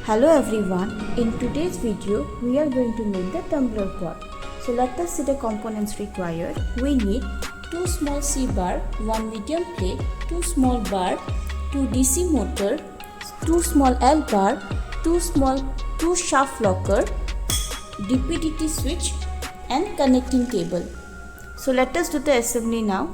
Hello everyone, in today's video we are going to make the tumbler bot. So let us see the components required. We need 2 small C bar, 1 medium plate, 2 small bar, 2 DC motor, 2 small L bar, 2 shaft locker, DPDT switch and connecting cable. So let us do the assembly now.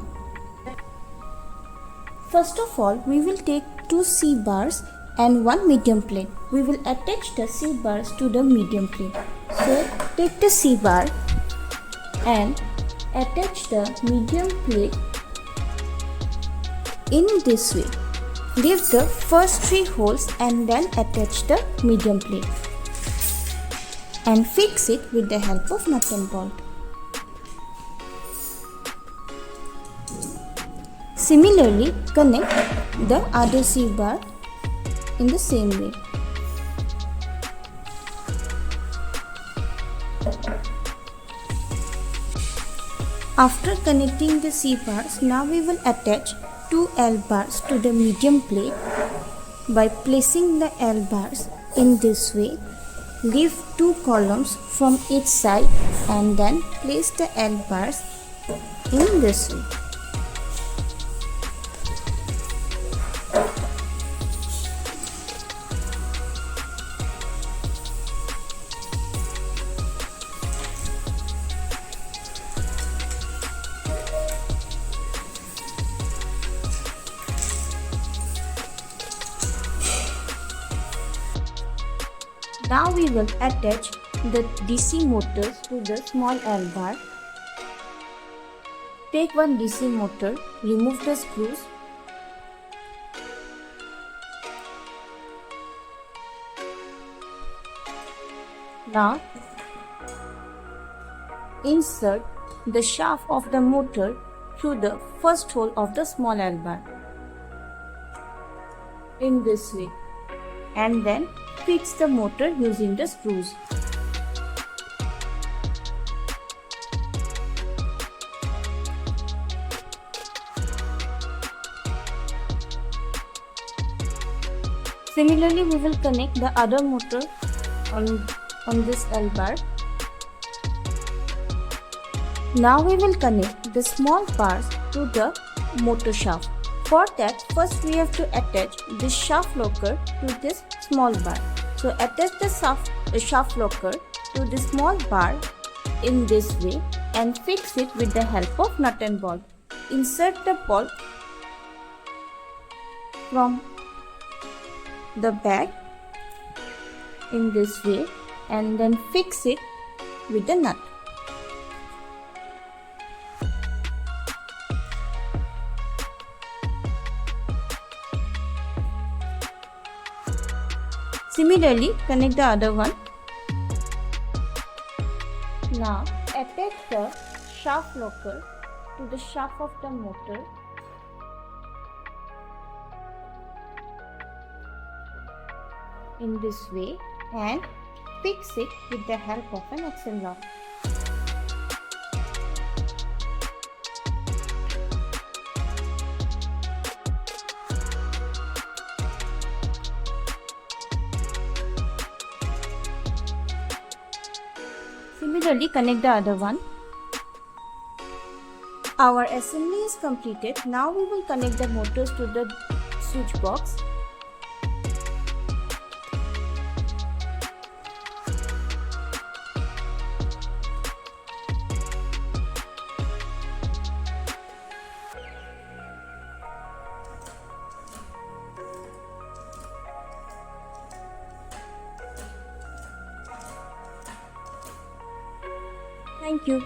First of all, we will take 2 C bars and 1 medium plate. We will attach the C bars to the medium plate. So take the C bar and attach the medium plate in this way. Leave the first 3 holes and then attach the medium plate and fix it with the help of nut and bolt. Similarly, connect the other C bar in the same way. After connecting the C bars, now we will attach 2 L bars to the medium plate by placing the L bars in this way. Leave 2 columns from each side and then place the L bars in this way. Now we will attach the DC motors to the small L bar. Take one DC motor, remove the screws. Now insert the shaft of the motor through the first hole of the small L bar in this way and then fix the motor using the screws. Similarly, we will connect the other motor on this L bar. Now we will connect the small bars to the motor shaft. For that, first we have to attach this shaft locker to this small bar. So attach the shaft locker to the small bar in this way and fix it with the help of nut and bolt. Insert the bolt from the back in this way and then fix it with the nut. Similarly, connect the other one. Now attach the shaft locker to the shaft of the motor in this way and fix it with the help of an axle lock. Similarly, connect the other one. Our assembly is completed. Now we will connect the motors to the switch box. Thank you.